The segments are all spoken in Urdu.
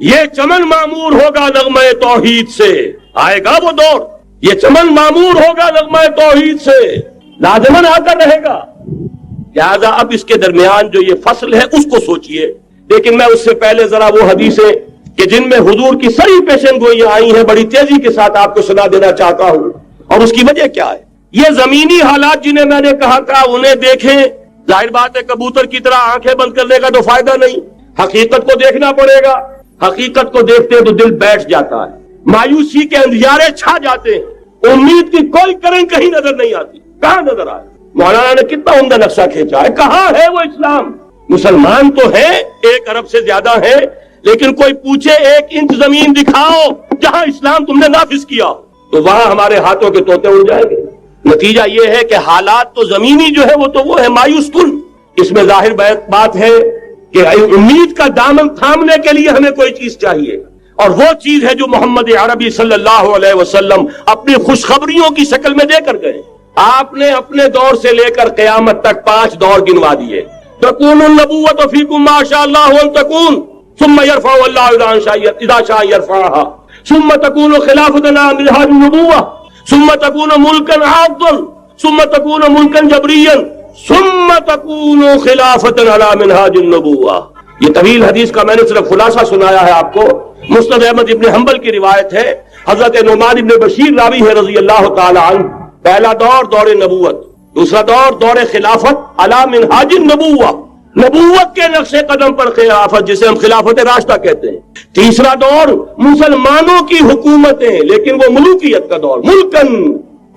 یہ چمن معمور ہوگا نغمہ توحید سے. آئے گا وہ دور, یہ چمن معمور ہوگا نغمہ توحید سے, لازماً آ کر رہے گا. لہذا اب اس کے درمیان جو یہ فصل ہے اس کو سوچئے. لیکن میں اس سے پہلے ذرا وہ حدیثیں کہ جن میں حضور کی سری پیشن گوئیاں آئی ہیں بڑی تیزی کے ساتھ آپ کو سنا دینا چاہتا ہوں. اور اس کی وجہ کیا ہے؟ یہ زمینی حالات جنہیں میں نے کہا تھا انہیں دیکھیں. ظاہر بات ہے کبوتر کی طرح آنکھیں بند کرنے کا تو فائدہ نہیں, حقیقت کو دیکھنا پڑے گا. حقیقت کو دیکھتے تو دل بیٹھ جاتا ہے, مایوسی کے اندھیارے چھا جاتے ہیں, امید کی کوئی کرن کہیں نظر نہیں آتی. کہاں نظر آئے؟ مولانا نے کتنا عمدہ نقشہ کھینچا ہے. کہاں ہے وہ اسلام؟ مسلمان تو ہیں, 1 ارب سے زیادہ ہیں, لیکن کوئی پوچھے 1 انچ زمین دکھاؤ جہاں اسلام تم نے نافذ کیا تو وہاں ہمارے ہاتھوں کے طوطے اڑ جائیں گے. نتیجہ یہ ہے کہ حالات تو زمینی جو ہے وہ ہے مایوس کن. اس میں ظاہر بات ہے کہ امید کا دامن تھامنے کے لیے ہمیں کوئی چیز چاہیے, اور وہ چیز ہے جو محمد عربی صلی اللہ علیہ وسلم اپنی خوشخبریوں کی شکل میں دے کر گئے. آپ نے اپنے دور سے لے کر قیامت تک 5 دور گنوا دیے. تکون النبوۃ فیکم ما شاء اللہ ان تکون ثم يرفع اللہ اذا شاء يرفعها ثم تكون خلافتنا منهاج النبوة ثم تكون ملكا عاضا ثم تكون ملكا جبريا ثم تكون خلافة على منهاج النبوة. یہ طویل حدیث کا میں نے صرف خلاصہ سنایا ہے آپ کو. مسند احمد ابن حنبل کی روایت ہے, حضرت نعمان ابن بشیر راوی ہے رضی اللہ تعالی عنہ. پہلا دور دور نبوت, دوسرا دور دور خلافت علی منہاج النبوة, نبوت کے نقش قدم پر خلافت جسے ہم خلافت راشدہ کہتے ہیں. تیسرا دور مسلمانوں کی حکومتیں, لیکن وہ ملوکیت کا دور, ملکن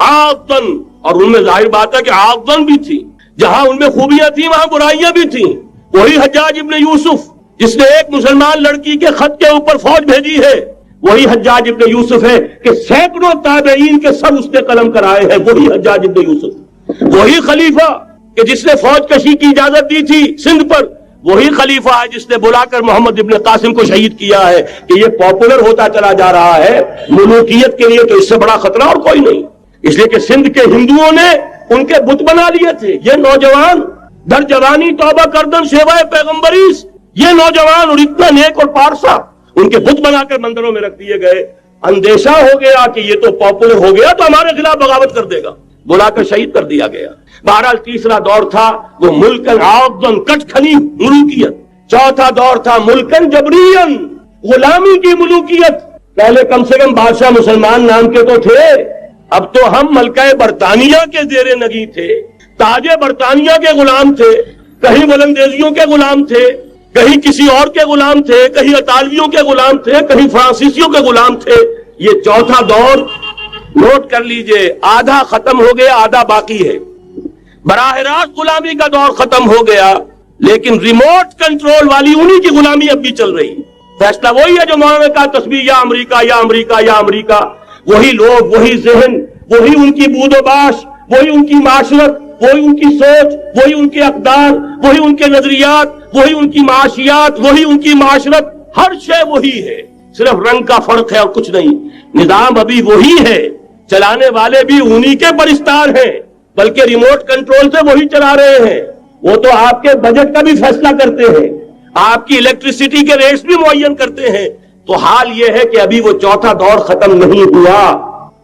عاضن, اور ان میں ظاہر بات ہے کہ عاضن بھی تھی, جہاں ان میں خوبیاں تھیں وہاں برائیاں بھی تھیں. وہی حجاج ابن یوسف جس نے ایک مسلمان لڑکی کے خط کے اوپر فوج بھیجی ہے, وہی حجاج ابن یوسف ہے کہ سینکڑوں تابعین کے سر اس نے قلم کرائے ہیں. وہی حجاج ابن یوسف, وہی خلیفہ کہ جس نے فوج کشی کی اجازت دی تھی سندھ پر, وہی خلیفہ ہے جس نے بلا کر محمد ابن قاسم کو شہید کیا ہے. کہ یہ پاپولر ہوتا چلا جا رہا ہے, ملوکیت کے لیے تو اس سے بڑا خطرہ اور کوئی نہیں. اس لیے کہ سندھ کے ہندوؤں نے ان کے بت بنا لیے تھے. یہ نوجوان در جوانی توبہ کردن سیوائے پیغمبریس, یہ نوجوان اور اتنا نیک اور پارسا ان کے بت بنا کر مندروں میں رکھ دیے گئے. اندیشہ ہو گیا کہ یہ تو پاپولر ہو گیا تو ہمارے خلاف بغاوت کر دے گا, بلا کر شہید کر دیا گیا. بہرحال تیسرا دور تھا وہ ملکن عاضن, کٹ کھلی ملوکیت. چوتھا دور تھا ملکن جبرین, غلامی کی ملوکیت. پہلے کم سے کم بادشاہ مسلمان نام کے تو تھے, اب تو ہم ملکہ برطانیہ کے زیر نگی تھے, تاج برطانیہ کے غلام تھے, کہیں ولندیزیوں کے غلام تھے, کہیں کسی اور کے غلام تھے, کہیں اطالویوں کے غلام تھے, کہیں فرانسیسیوں کے غلام تھے. یہ چوتھا دور نوٹ کر لیجئے, آدھا ختم ہو گیا, آدھا باقی ہے. براہ راست غلامی کا دور ختم ہو گیا, لیکن ریموٹ کنٹرول والی انہی کی غلامی اب بھی چل رہی. فیصلہ وہی ہے جو مولانا نے کہا, تسبیح یا امریکہ یا امریکہ یا امریکہ. وہی لوگ, وہی ذہن, وہی ان کی بود و باش, وہی ان کی معاشرت, وہی ان کی سوچ, وہی ان کے اقدار, وہی ان کے نظریات, وہی ان کی معاشیات, وہی ان کی معاشرت. ہر شے وہی ہے, صرف رنگ کا فرق ہے اور کچھ نہیں. نظام ابھی وہی ہے, چلانے والے بھی انہی کے پرستار ہیں, بلکہ ریموٹ کنٹرول سے وہی چلا رہے ہیں. وہ تو آپ کے بجٹ کا بھی فیصلہ کرتے ہیں, آپ کی الیکٹریسٹی کے ریٹس بھی معین کرتے ہیں. تو حال یہ ہے کہ ابھی وہ چوتھا دور ختم نہیں ہوا.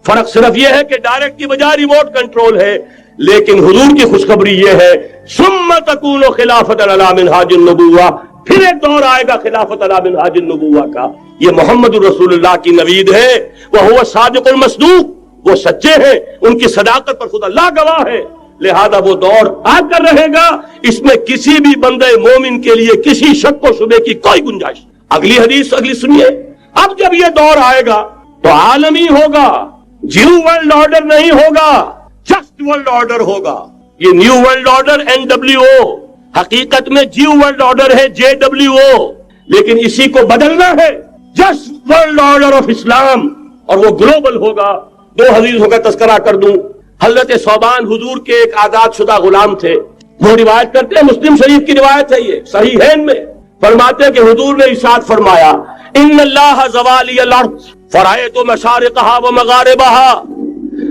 فرق صرف یہ ہے کہ ڈائریکٹ کی بجائے ریموٹ کنٹرول ہے. لیکن حضور کی خوشخبری یہ ہے, ثم تکون خلافت علی منہاج النبوہ, پھر ایک دور آئے گا خلافت علی منہاج النبوہ کا. یہ محمد رسول اللہ کی نوید ہے. وہ صادق المصدوق, وہ سچے ہیں, ان کی صداقت پر خدا اللہ گواہ ہے. لہذا وہ دور آ کر رہے گا, اس میں کسی بھی بندے مومن کے لیے کسی شک و شبے کی کوئی گنجائش. اگلی حدیث اگلی سنیے. اب جب یہ دور آئے گا تو عالمی ہوگا, جیو ورلڈ آرڈر نہیں ہوگا, جسٹ ورلڈ آرڈر ہوگا. یہ نیو ورلڈ آرڈر NWO, حقیقت میں جیو ورلڈ آرڈر ہے JWO, لیکن اسی کو بدلنا ہے جسٹ ورلڈ آرڈر آف اسلام, اور وہ گلوبل ہوگا. 2 حدیثوں کا تذکرہ کر دوں. حضرت ثوبان حضور کے ایک آزاد شدہ غلام تھے. وہ روایت کرتے ہیں, مسلم شریف کی روایت ہے, یہ صحیحین میں فرماتے ہیں کہ حضور نے ارشاد فرمایا, ان اللہ زوالی الارض فرائیت مشارقها ومغاربها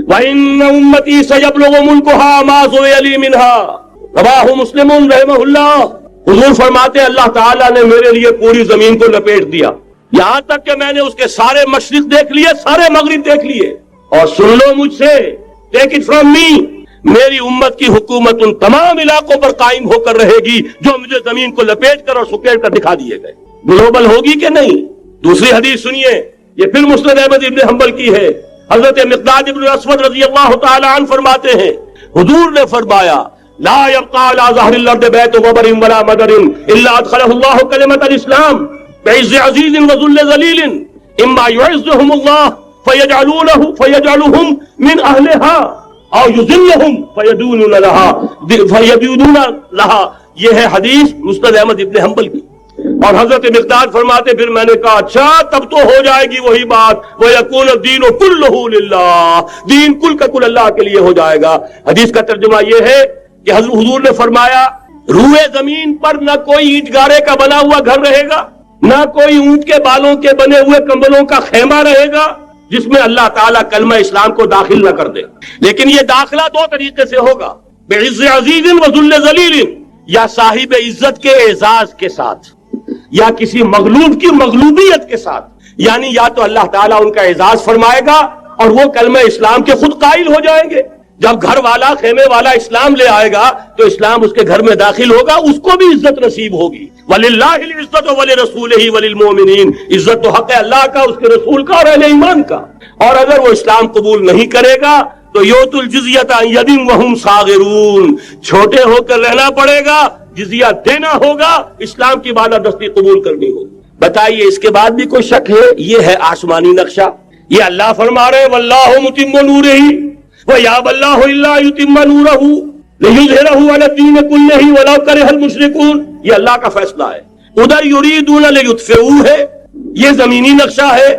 وان امتی سیبلغ ملکها ما زوی علی منها. رواہ مسلم رحمہ اللہ. حضور فرماتے ہیں اللہ تعالیٰ نے میرے لیے پوری زمین کو لپیٹ دیا, یہاں تک کہ میں نے اس کے سارے مشرق دیکھ لیے، سارے مغرب دیکھ لیے، اور سن لو مجھ سے، ٹیک اٹ فرام می، میری امت کی حکومت ان تمام علاقوں پر قائم ہو کر رہے گی جو مجھے زمین کو لپیٹ کر اور سکیڑ کر دکھا دیے گئے۔ گلوبل ہوگی کہ نہیں؟ دوسری حدیث سنیے، یہ پھر مسند احمد ابن حنبل کی ہے۔ حضرت مقداد ابن اسود رضی اللہ تعالی عنہ فرماتے ہیں، حضور نے فرمایا لا يبقى على ظهر الارض بيت وبر ولا مدر الا ادخله الله كلمة الاسلام بعز عزيز وذل ذليل اما يعزهم الله فيجعلهم من اهلها او يذلهم فيدونون لها۔ یہ ہے حدیث مسند احمد ابن حنبل کی۔ اور حضرت مقداد فرماتے پھر میں نے کہا اچھا تب تو ہو جائے گی وہی بات، وَيَكُونُ الدِّينُ كُلُّهُ لِلَّهِ، دین کل کا کل اللہ کے لیے ہو جائے گا۔ حدیث کا ترجمہ یہ ہے کہ حضور نے فرمایا روئے زمین پر نہ کوئی اینٹ گارے کا بنا ہوا گھر رہے گا، نہ کوئی اونٹ کے بالوں کے بنے ہوئے کمبلوں کا خیمہ رہے گا جس میں اللہ تعالیٰ کلمہ اسلام کو داخل نہ کر دے۔ لیکن یہ داخلہ دو طریقے سے ہوگا، بعز عزیز وذل ذلیل، یا صاحب عزت کے اعزاز کے ساتھ یا کسی مغلوب کی مغلوبیت کے ساتھ، یعنی یا تو اللہ تعالیٰ ان کا اعزاز فرمائے گا اور وہ کلمہ اسلام کے خود قائل ہو جائیں گے۔ جب گھر والا خیمے والا اسلام لے آئے گا تو اسلام اس کے گھر میں داخل ہوگا، اس کو بھی عزت نصیب ہوگی۔ وَلِلَّهِ الْعِزَّةُ وَلِرَسُولِهِ وَلِلْمُؤْمِنِينَ، عزت تو حق ہے اللہ کا، اس کے رسول کا اور اہل ایمان کا۔ اور اگر وہ اسلام قبول نہیں کرے گا تو یؤت الجزیۃ عن ید وہم صاغرون، چھوٹے ہو کر رہنا پڑے گا، جزیہ دینا ہوگا، اسلام کی بالادستی قبول کرنی ہوگی۔ بتائیے اس کے بعد بھی کوئی شک ہے؟ یہ ہے آسمانی نقشہ، یہ اللہ فرما رہے واللہ متم نورہ وَيَأْبَى اللَّهُ إِلَّا يُتِمَّ نُورَهُ لِيُظْهِرَهُ عَلَى الدِّينِ كُلِّهِ وَلَوْ كَرِهَ الْمُشْرِكُونَ، یہ اللہ کا فیصلہ ہے۔ ادھر یریدون لیطفئوا ہے، یہ زمینی نقشہ ہے۔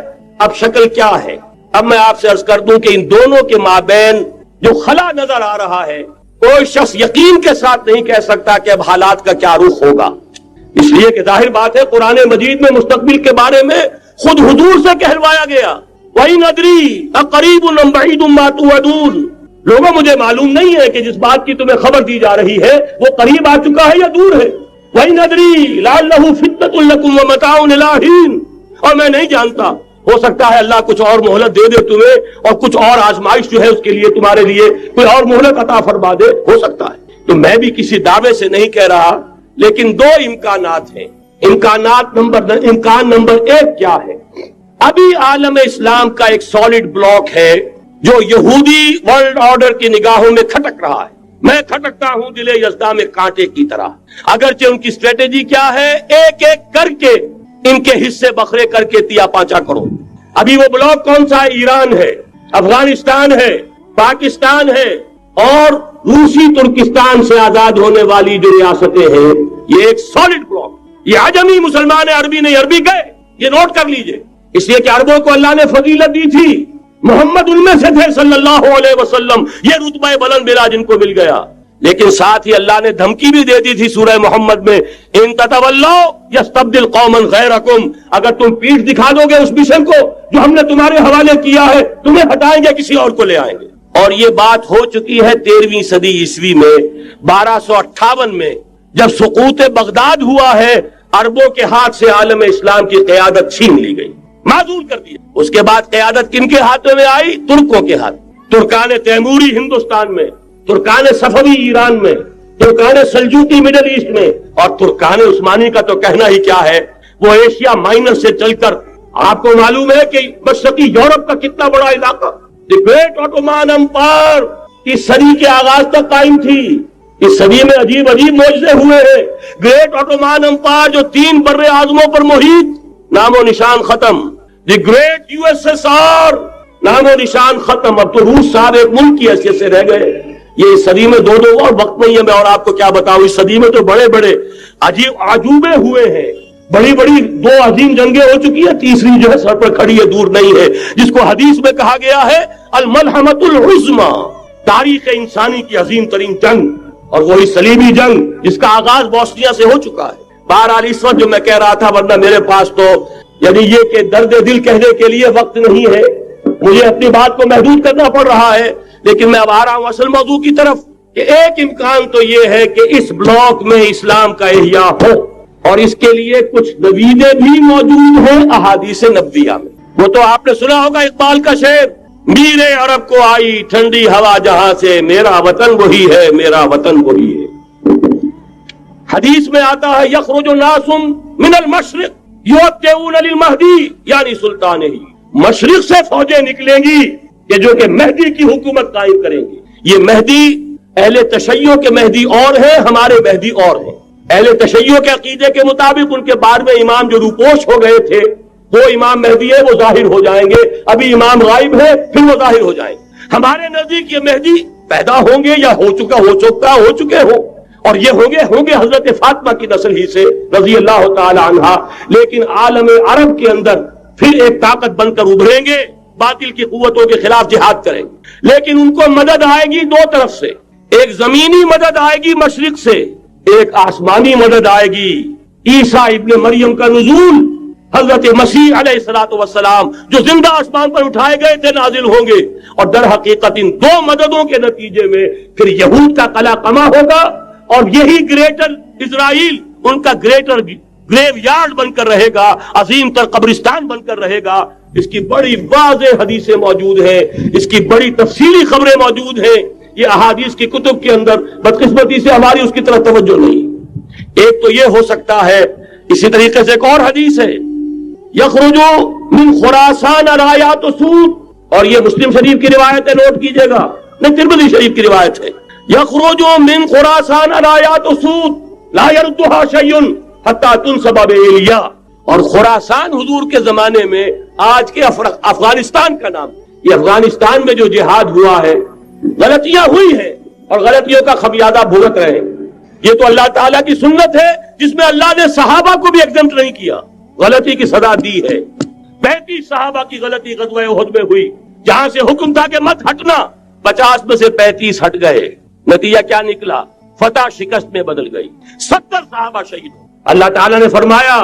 اب شکل کیا ہے؟ اب میں آپ سے عرض کر دوں کہ ان دونوں کے مابین جو خلا نظر آ رہا ہے، کوئی شخص یقین کے ساتھ نہیں کہہ سکتا کہ اب حالات کا کیا رخ ہوگا، اس لیے کہ ظاہر بات ہے قرآن مجید میں مستقبل کے بارے میں خود حضور سے کہلوایا گیا، وَإِنْ أَدْرِي أَقَرِيبٌ أَمْ بَعِيدٌ مَا تُوعَدُونَ، لوگوں مجھے معلوم نہیں ہے کہ جس بات کی تمہیں خبر دی جا رہی ہے وہ قریب آ چکا ہے یا دور ہے۔ وَإِنْ أَدْرِي لَعَلَّهُ فِتْنَةٌ لَكُمْ وَمَتَاعٌ إِلَىٰ حِينٍ، اور میں نہیں جانتا، ہو سکتا ہے اللہ کچھ اور مہلت دے دے تمہیں اور کچھ اور آزمائش جو ہے اس کے لیے تمہارے لیے کوئی اور مہلت عطا فرما دے، ہو سکتا ہے۔ تو میں بھی کسی دعوے سے نہیں کہہ رہا، لیکن دو امکانات ہیں۔ امکان نمبر ایک کیا ہے؟ ابھی عالم اسلام کا ایک سالڈ بلاک ہے جو یہودی ورلڈ آرڈر کی نگاہوں میں کھٹک رہا ہے۔ میں کھٹکتا ہوں دل یزداں میں کانٹے کی طرح، اگرچہ ان کی اسٹریٹجی کیا ہے، ایک ایک کر کے ان کے حصے بکھرے کر کے تیا پانچا کرو۔ ابھی وہ بلاک کون سا ہے؟ ایران ہے، افغانستان ہے، پاکستان ہے اور روسی ترکستان سے آزاد ہونے والی جو ریاستیں ہیں، یہ ایک سالڈ بلاک۔ یہ عجمی مسلمان عربی نہیں، عربی گئے، یہ نوٹ کر لیجئے، اس لیے کہ عربوں کو اللہ نے فضیلت دی تھی، محمد ان میں سے تھے صلی اللہ علیہ وسلم، یہ رتبہ بلند ملا جن کو مل گیا۔ لیکن ساتھ ہی اللہ نے دھمکی بھی دے دی تھی سورہ محمد میں، ان تتولوا یستبدل قوما غیرکم، اگر تم پیٹھ دکھا دو گے اس مشن کو جو ہم نے تمہارے حوالے کیا ہے، تمہیں ہٹائیں گے، کسی اور کو لے آئیں گے۔ اور یہ بات ہو چکی ہے 13ویں صدی عیسوی میں، 1258 میں جب سقوط بغداد ہوا ہے، عربوں کے ہاتھ سے عالم اسلام کی قیادت چھین لی گئی، معزول کر دیا۔ اس کے بعد قیادت کن کے ہاتھوں میں آئی؟ ترکوں کے ہاتھ، ترکان تیموری ہندوستان میں، ترکان صفوی ایران میں، ترکان سلجوقی مڈل ایسٹ میں، اور ترکان عثمانی کا تو کہنا ہی کیا ہے، وہ ایشیا مائنر سے چل کر آپ کو معلوم ہے کہ مشرقی یورپ کا کتنا بڑا علاقہ، دی گریٹ آٹومان امپائر اس صدی کے آغاز تک قائم تھی۔ اس صدی میں عجیب عجیب معجزے ہوئے ہیں۔ گریٹ آٹومان امپائر جو 3 بر اعظموں پر محیط، نام و نشان ختم۔ دی گریٹ USSR، نام و نشان ختم۔ اب تو روس صاحب ایک ملک کی حیثیت سے رہ گئے۔ یہ اس صدی میں دو اور وقت نہیں ہے، میں اور آپ کو کیا بتاؤں، اس صدی میں تو بڑے بڑے عجیب عجوبے ہوئے ہیں، بڑی بڑی 2 عظیم جنگیں ہو چکی ہیں، تیسری جو ہے سر پر کھڑی ہے، دور نہیں ہے، جس کو حدیث میں کہا گیا ہے الملحمۃ العظمی، تاریخ انسانی کی عظیم ترین جنگ، اور وہی صلیبی جنگ جس کا آغاز بوسنیا سے ہو چکا ہے۔ بہرحال اس وقت جو میں کہہ رہا تھا، ورنہ میرے پاس تو یعنی یہ کہ درد دل کہنے کے لیے وقت نہیں ہے، مجھے اپنی بات کو محدود کرنا پڑ رہا ہے، لیکن میں اب آ رہا ہوں اصل موضوع کی طرف، کہ ایک امکان تو یہ ہے کہ اس بلاک میں اسلام کا احیاء ہو، اور اس کے لیے کچھ نویدیں بھی موجود ہیں احادیث نبویہ میں. وہ تو آپ نے سنا ہوگا اقبال کا شعر، میرے عرب کو آئی ٹھنڈی ہوا جہاں سے، میرا وطن وہی ہے، میرا وطن وہی ہے. حدیث میں آتا ہے یخرج ناس من المشرق یؤتون للمہدی یعنی سلطان ہی، مشرق سے فوجیں نکلیں گی کہ جو کہ مہدی کی حکومت قائم کریں گی. یہ مہدی اہل تشیع کے مہدی اور ہیں، ہمارے مہدی اور ہیں. اہل تشیع کے عقیدے کے مطابق ان کے بعد میں امام جو روپوش ہو گئے تھے وہ امام مہدی ہے، وہ ظاہر ہو جائیں گے. ابھی امام غائب ہے، پھر وہ ظاہر ہو جائیں گے. ہمارے نزدیک یہ مہدی پیدا ہوں گے یا ہو چکے ہو، اور یہ ہوں گے حضرت فاطمہ کی نسل ہی سے رضی اللہ تعالی عنہا. لیکن عالم عرب کے اندر پھر ایک طاقت بن کر ابھریں گے، باطل کی قوتوں کے خلاف جہاد کریں گے. لیکن ان کو مدد آئے گی دو طرف سے، ایک زمینی مدد آئے گی مشرق سے، ایک آسمانی مدد آئے گی. عیسیٰ ابن مریم کا نزول، حضرت مسیح علیہ الصلوۃ والسلام جو زندہ آسمان پر اٹھائے گئے تھے نازل ہوں گے. اور در حقیقت ان دو مددوں کے نتیجے میں پھر یہود کا قلع قمع ہوگا، اور یہی گریٹر اسرائیل ان کا گریٹر گریو یارڈ بن کر رہے گا، عظیم تر قبرستان بن کر رہے گا. اس کی بڑی واضح حدیثیں موجود ہیں، اس کی بڑی تفصیلی خبریں موجود ہیں. یہ احادیث کی کتب کے اندر بدقسمتی سے ہماری اس کی طرف توجہ نہیں. ایک تو یہ ہو سکتا ہے. اسی طریقے سے ایک اور حدیث ہے یخرجو من خراسان رایات سود، اور یہ مسلم شریف کی روایت ہے، نوٹ کیجئے گا، نہیں ترمذی شریف کی روایت ہے. یخرجو من خراسان رایات سود لا يردها شیء حتی تنصب بإیلیا. اور خراسان حضور کے زمانے میں آج کے افغانستان کا نام، یہ افغانستان میں جو جہاد ہوا ہے، غلطیاں ہوئی ہیں اور غلطیوں کا خمیازہ بھگت رہے ہیں. یہ تو اللہ تعالیٰ کی سنت ہے جس میں اللہ نے صحابہ کو بھی ایگزمپٹ نہیں کیا، غلطی کی سزا دی ہے. 35 صحابہ کی غلطی غزوہ احد میں ہوئی، جہاں سے حکم تھا کہ مت ہٹنا، 50 میں سے 35 ہٹ گئے. نتیجہ کیا نکلا؟ فتح شکست میں بدل گئی، 70 صحابہ شہید ہو. اللہ تعالیٰ نے فرمایا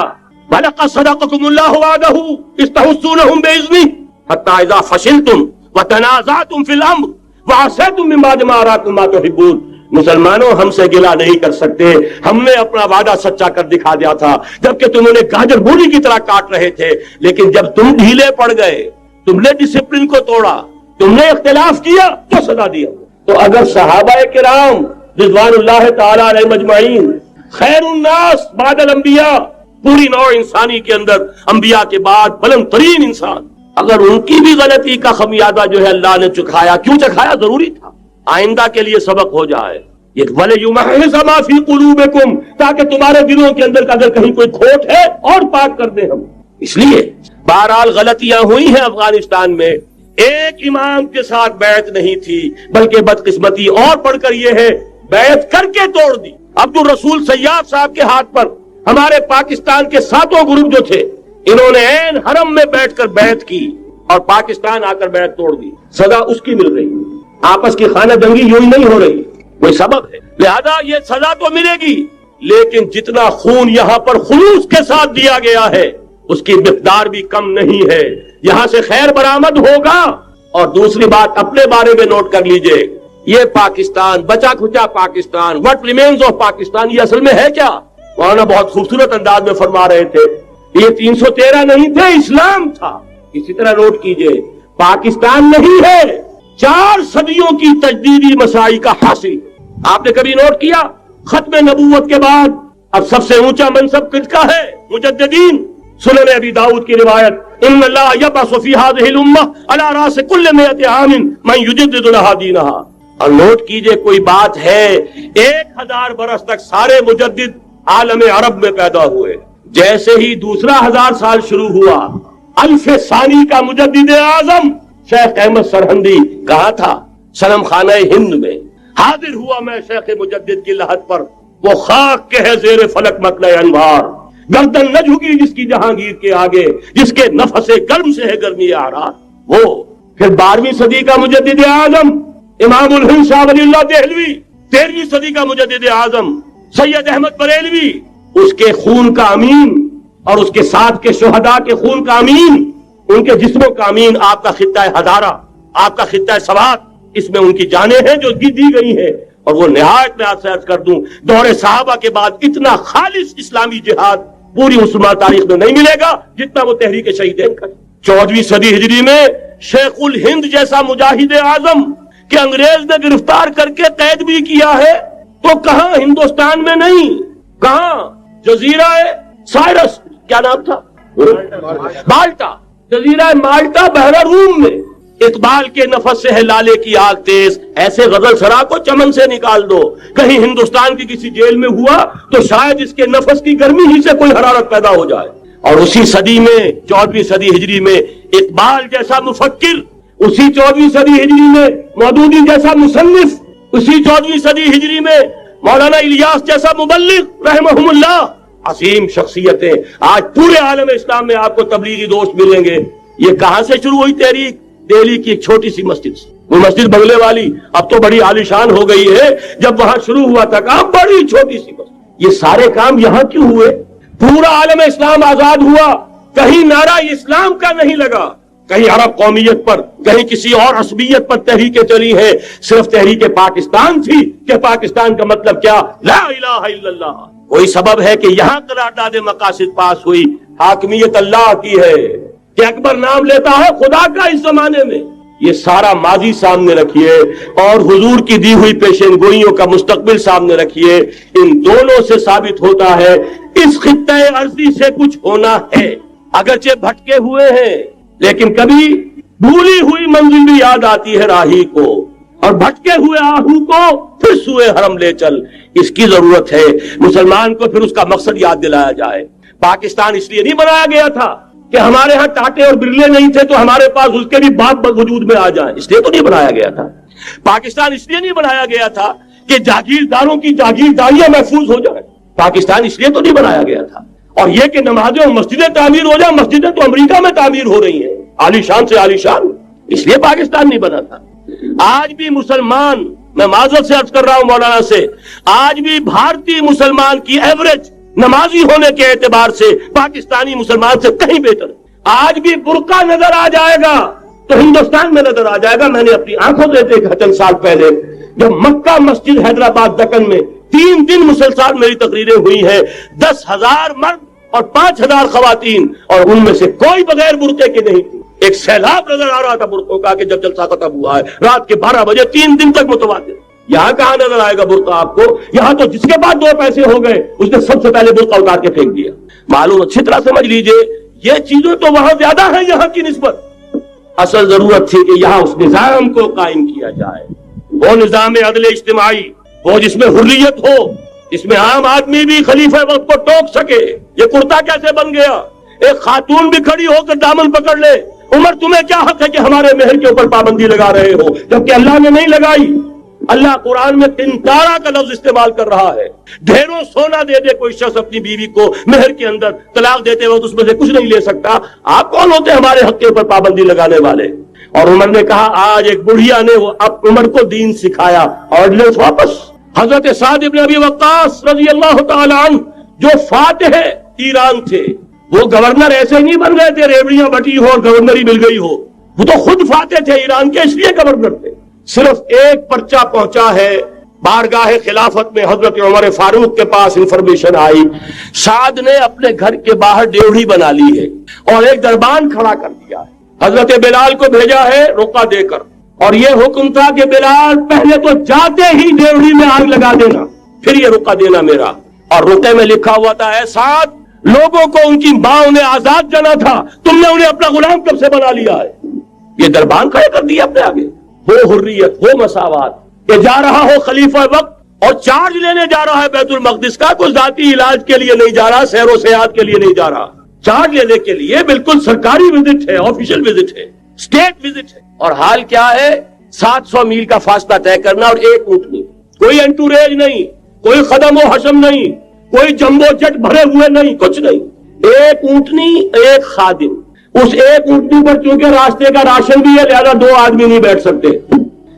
وَلَقَدْ صَدَقَكُمُ اللَّهُ وَعْدَهُ إِذْ تَحُسُّونَهُم بِإِذْنِهِ حَتَّىٰ إِذَا فَشِلْتُمْ وَتَنَازَعْتُمْ فِي الْأَمْرِ وَعَصَيْتُم مِّن بَعْدِ مَا أَرَاكُم مَّا تُحِبُّونَ. مسلمانوں ہم سے گلہ نہیں کر سکتے، ہم نے اپنا وعدہ سچا کر دکھا دیا تھا جبکہ تم انہیں گاجر مولی کی طرح کاٹ رہے تھے. لیکن جب تم ڈھیلے پڑ گئے، تم نے ڈسپلن کو توڑا، تم نے اختلاف کیا تو سزا دیا. تو اگر صحابہ کرام رضوان اللہ تعالی علیہ مجمعین خیر الناس بعد الانبیاء، پوری نوع انسانی کے اندر انبیاء کے بعد بلند ترین انسان، اگر ان کی بھی غلطی کا خمیازہ جو ہے اللہ نے چکھایا، کیوں چکھایا؟ ضروری تھا، آئندہ کے لیے سبق ہو جائے. یہ وَلِيُمَحِّصَ مَا فِي قُلُوبِكُمْ، تاکہ تمہارے دلوں کے اندر اگر کہیں کوئی کھوٹ ہے اور پاک کر دیں ہم. اس لیے بہرحال غلطیاں ہوئی ہیں افغانستان میں. ایک امام کے ساتھ بیعت نہیں تھی، بلکہ بدقسمتی اور پڑھ کر یہ ہے بیعت کر کے توڑ دی. عبد الرسول سیاف صاحب کے ہاتھ پر ہمارے پاکستان کے 7 گروپ جو تھے، انہوں نے عین حرم میں بیٹھ کر بیعت کی اور پاکستان آ کر بیعت توڑ دی. سزا اس کی مل رہی، آپس کی خانہ جنگی یوں ہی نہیں ہو رہی، کوئی سبب ہے. لہذا یہ سزا تو ملے گی، لیکن جتنا خون یہاں پر خلوص کے ساتھ دیا گیا ہے اس کی مقدار بھی کم نہیں ہے. یہاں سے خیر برآمد ہوگا. اور دوسری بات اپنے بارے میں نوٹ کر لیجئے، یہ پاکستان، بچا کھچا Pakistan, what remains of Pakistan, یہ اصل میں ہے کیا؟ مولانا بہت خوبصورت انداز میں فرما رہے تھے، یہ 313 نہیں تھے، اسلام تھا. اسی طرح نوٹ کیجئے پاکستان نہیں ہے، 4 صدیوں کی تجدیدی مساعی کا حاصل. آپ نے کبھی نوٹ کیا ختم نبوت کے بعد اب سب سے اونچا منصب کس کا ہے؟ مجددین. سنن ابی داؤد کی روایت، ان اللہ یبعث فی هذه الامہ علی راس کل 100 عام من یجدد لها دینها. اور نوٹ کیجئے کوئی بات ہے، 1000 برس تک سارے مجدد عالم عرب میں پیدا ہوئے. جیسے ہی دوسرا 1000 سال شروع ہوا، الف ثانی کا مجدد اعظم شیخ احمد سرہندی کہاں تھا؟ صنم خانہ ہند میں. حاضر ہوا میں شیخ مجدد کی لحد پر، وہ خاک کے ہے زیر فلک مطلع انوار، گردن نہ جھکی جس کی جہانگیر کے آگے، جس کے نفس گرم سے ہے گرمی آرات. وہ پھر 12ویں صدی کا مجدد اعظم امام الہند شاہ ولی اللہ دہلوی، 13ویں صدی کا مجدد اعظم سید احمد بریلوی، اس کے خون کا امین اور اس کے ساتھ کے شہداء کے خون کا امین، ان کے جسموں کا امین آپ کا خطہ ہزارہ، آپ کا خطہ سوات، اس میں ان کی جانیں ہیں جو دی گئی ہیں. اور وہ نہایت میں آپ سے عرض کر دوں دور صحابہ کے بعد اتنا خالص اسلامی جہاد پوری مسلمان تاریخ میں نہیں ملے گا جتنا وہ تحریک شہیدین کا۔ 14ویں صدی ہجری میں شیخ الہند جیسا مجاہد اعظم کہ انگریز نے گرفتار کر کے قید بھی کیا ہے، تو کہاں ہندوستان میں نہیں، کہاں جزیرہ سائرس، کیا نام تھا، مالٹا، جزیرہ مالٹا بحر روم میں اقبال کے نفس سے ہے لالے کی آگ تیز، ایسے غزل سرا کو چمن سے نکال دو، کہیں ہندوستان کی کسی جیل میں ہوا تو شاید اس کے نفس کی گرمی ہی سے کوئی حرارت پیدا ہو جائے۔ اور اسی صدی میں 14ویں صدی ہجری میں اقبال جیسا مفکر، اسی 14ویں صدی ہجری میں مودودی جیسا مصنف، اسی 14ویں صدی ہجری میں مولانا الیاس جیسا مبلغ رحمہم اللہ، عظیم شخصیتیں آج پورے عالم اسلام میں آپ کو تبلیغی دوست ملیں گے۔ یہ کہاں سے شروع ہوئی تحریک؟ دہلی کی ایک چھوٹی سی مسجد سے، وہ مسجد بنگلے والی اب تو بڑی عالیشان ہو گئی ہے، جب وہاں شروع ہوا تھا کام بڑی چھوٹی سی مسجد۔ یہ سارے کام یہاں کیوں ہوئے؟ پورا عالم اسلام آزاد ہوا، کہیں نعرہ اسلام کا نہیں لگا، کہیں عرب قومیت پر، کہیں کسی اور عصبیت پر تحریکیں چلی ہیں، صرف تحریک پاکستان تھی کہ پاکستان کا مطلب کیا، لا الہ الا اللہ۔ کوئی سبب ہے کہ یہاں قرارداد مقاصد پاس ہوئی، حاکمیت اللہ کی ہے کہ اکبر نام لیتا ہے خدا کا اس زمانے میں۔ یہ سارا ماضی سامنے رکھیے اور حضور کی دی ہوئی پیشین گوئیوں کا مستقبل سامنے رکھیے، ان دونوں سے ثابت ہوتا ہے اس خطہ ارضی سے کچھ ہونا ہے۔ اگرچہ بھٹکے ہوئے ہیں لیکن کبھی بھولی ہوئی منزل بھی یاد آتی ہے راہی کو، اور بھٹکے ہوئے آہو کو پھر سوئے حرم لے چل۔ اس کی ضرورت ہے مسلمان کو پھر اس کا مقصد یاد دلایا جائے۔ پاکستان اس لیے نہیں بنایا گیا تھا کہ ہمارے ہاں ٹاٹے اور برلے نہیں تھے تو ہمارے پاس اس کے بھی باپ وجود میں آ جائیں، اس لیے تو نہیں بنایا گیا تھا۔ پاکستان اس لیے نہیں بنایا گیا تھا کہ جاگیرداروں کی جاگیرداریاں محفوظ ہو جائیں، پاکستان اس لیے تو نہیں بنایا گیا تھا۔ اور یہ کہ نمازیں اور مسجدیں تعمیر ہو جائیں، مسجدیں تو امریکہ میں تعمیر ہو رہی ہیں عالی شان سے عالی شان، اس لیے پاکستان نہیں بنا تھا۔ آج بھی مسلمان، میں معذرت سے عرض کر رہا ہوں مولانا سے، آج بھی بھارتی مسلمان کی ایوریج نمازی ہونے کے اعتبار سے پاکستانی مسلمان سے کہیں بہتر۔ آج بھی برقع نظر آ جائے گا تو ہندوستان میں نظر آ جائے گا۔ میں نے اپنی آنکھوں سے دیکھا چند سال پہلے جب مکہ مسجد حیدرآباد دکن میں 3 دن مسلسل میری تقریریں ہوئی ہیں، 10,000 مرد اور 5,000 خواتین، اور ان میں سے کوئی بغیر برقعے کے نہیں تھی۔ ایک سیلاب نظر آ رہا تھا برقعوں کا کہ جب جلسہ ختم ہوا ہے رات کے 12 بجے 3 دن تک متواتر۔ یہاں کہاں نظر آئے گا برقع آپ کو؟ یہاں تو جس کے پاس 2 پیسے ہو گئے اس نے سب سے پہلے برقع اتار کے پھینک دیا۔ معلوم اچھی طرح سمجھ لیجئے یہ چیزیں تو وہاں زیادہ ہیں یہاں کی نسبت۔ اصل ضرورت تھی کہ یہاں اس نظام کو قائم کیا جائے، وہ نظام عدل اجتماعی، وہ جس میں حریت ہو، جس میں عام آدمی بھی خلیفہ وقت کو ٹوک سکے۔ یہ کرتا کیسے بن گیا؟ ایک خاتون بھی کھڑی ہو کر دامن پکڑ لے، عمر تمہیں کیا حق ہے کہ ہمارے مہر کے اوپر پابندی لگا رہے ہو، جبکہ اللہ نے نہیں لگائی۔ اللہ قرآن میں 3 کا لفظ استعمال کر رہا ہے۔ ڈھیروں سونا دے دے کوئی شخص اپنی بیوی کو مہر کے اندر، طلاق دیتے وقت اس میں سے کچھ نہیں لے سکتا۔ آپ کون ہوتے ہیں ہمارے حق کے اوپر پابندی لگانے والے؟ اور عمر نے کہا آج ایک بڑھیا نے وہ اب عمر کو دین سکھایا، آرڈیننس واپس۔ حضرت سعد ابن ابی وقاص رضی اللہ تعالی عنہ جو فاتح ایران تھے، وہ گورنر ایسے نہیں بن گئے تھے ریوڑیاں بٹی ہو اور گورنری مل گئی ہو، وہ تو خود فاتح تھے ایران کے، اس لیے گورنر تھے۔ صرف ایک پرچہ پہنچا ہے بارگاہ خلافت میں، حضرت عمر فاروق کے پاس انفارمیشن آئی سعد نے اپنے گھر کے باہر ڈیوڑی بنا لی ہے اور ایک دربان کھڑا کر دیا ہے، حضرت بلال کو بھیجا ہے رقعہ دے کر، اور یہ حکم تھا کہ بلال پہلے تو جاتے ہی ڈیوڑی میں آگ لگا دینا، پھر یہ رقعہ دینا میرا۔ اور رقعے میں لکھا ہوا تھا اے سعد، لوگوں کو ان کی ماں نے آزاد جانا تھا، تم نے انہیں اپنا غلام کب سے بنا لیا ہے؟ یہ دربان کھڑے کر دیا اپنے آگے۔ وہ حریت، وہ مساوات کہ جا رہا ہو خلیفہ وقت اور چارج لینے جا رہا ہے بیت المقدس کا، کوئی ذاتی علاج کے لیے نہیں جا رہا، سیر و سیاحت کے لیے نہیں جا رہا، چارج لینے کے لیے بالکل سرکاری وزٹ ہے، آفیشل وزٹ ہے، اسٹیٹ وزٹ ہے۔ اور حال کیا ہے؟ 700 میل کا فاصلہ طے کرنا اور ایک اونٹنی، کوئی انٹوریج نہیں، کوئی خدم و حشم نہیں، کوئی جمبو جٹ بھرے ہوئے نہیں، کچھ نہیں، ایک اونٹنی ایک خادم۔ اس ایک اونٹنی پر چونکہ راستے کا راشن بھی ہے لہذا 2 آدمی نہیں بیٹھ سکتے،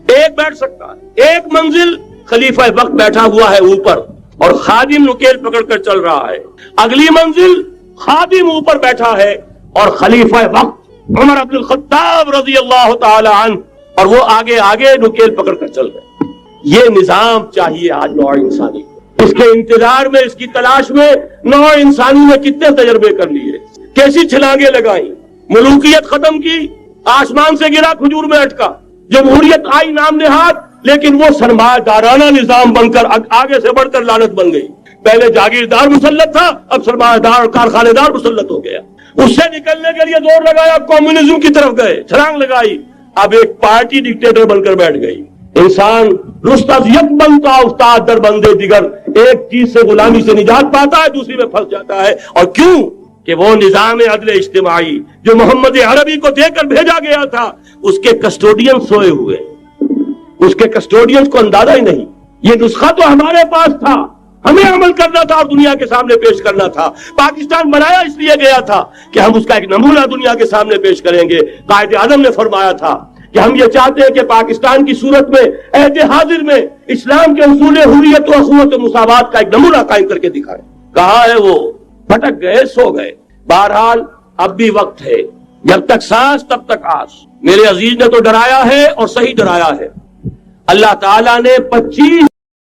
ایک بیٹھ سکتا ہے۔ ایک منزل خلیفہ وقت بیٹھا ہوا ہے اوپر اور خادم نکیل پکڑ کر چل رہا ہے، اگلی منزل خادم اوپر بیٹھا ہے اور خلیفہ وقت عمر بن الخطاب رضی اللہ تعالی عنہ اور وہ آگے آگے نکیل پکڑ کر چل رہے۔ یہ نظام چاہیے آج نوع انسانی کو۔ اس کے انتظار میں، اس کی تلاش میں نوع انسانی نے کتنے تجربے کر لیے، کیسی چھلانگیں لگائیں، ملوکیت ختم کی، آسمان سے گرا کھجور میں اٹکا، جمہوریت آئی نام نہاد، لیکن وہ سرمایہ دارانہ نظام بن کر آگے سے بڑھ کر لعنت بن گئی۔ پہلے جاگیردار مسلط تھا، اب سرمایہ دار اور کارخانے دار مسلط ہو گیا۔ اس سے نکلنے کے لیے زور لگایا، کمیونزم کی طرف گئے، چھلانگ لگائی، اب ایک پارٹی ڈکٹیٹر بن کر بیٹھ گئی۔ انسان رست از یک بنتا افتاد در بندے دیگر، ایک چیز سے غلامی سے نجات پاتا ہے، دوسری میں پھنس جاتا ہے۔ اور کیوں؟ کہ وہ نظام عدل اجتماعی جو محمد عربی کو دے کر بھیجا گیا تھا، اس کے کسٹوڈین سوئے ہوئے، اس کے کسٹوڈین کو اندازہ ہی نہیں۔ یہ نسخہ تو ہمارے پاس تھا، ہمیں عمل کرنا تھا اور دنیا کے سامنے پیش کرنا تھا۔ پاکستان بنایا اس لیے گیا تھا کہ ہم اس کا ایک نمونہ دنیا کے سامنے پیش کریں گے۔ قائد اعظم نے فرمایا تھا کہ ہم یہ چاہتے ہیں کہ پاکستان کی صورت میں عہد حاضر میں اسلام کے اصول حریت و اخوت و مساوات کا ایک نمونہ قائم کر کے دکھائیں۔ کہاں ہے وہ؟ بھٹک گئے، سو گئے۔ بہرحال اب بھی وقت ہے، جب تک سانس تب تک آس۔ میرے عزیز نے تو ڈرایا ہے اور صحیح ڈرایا ہے۔ اللہ تعالیٰ نے 25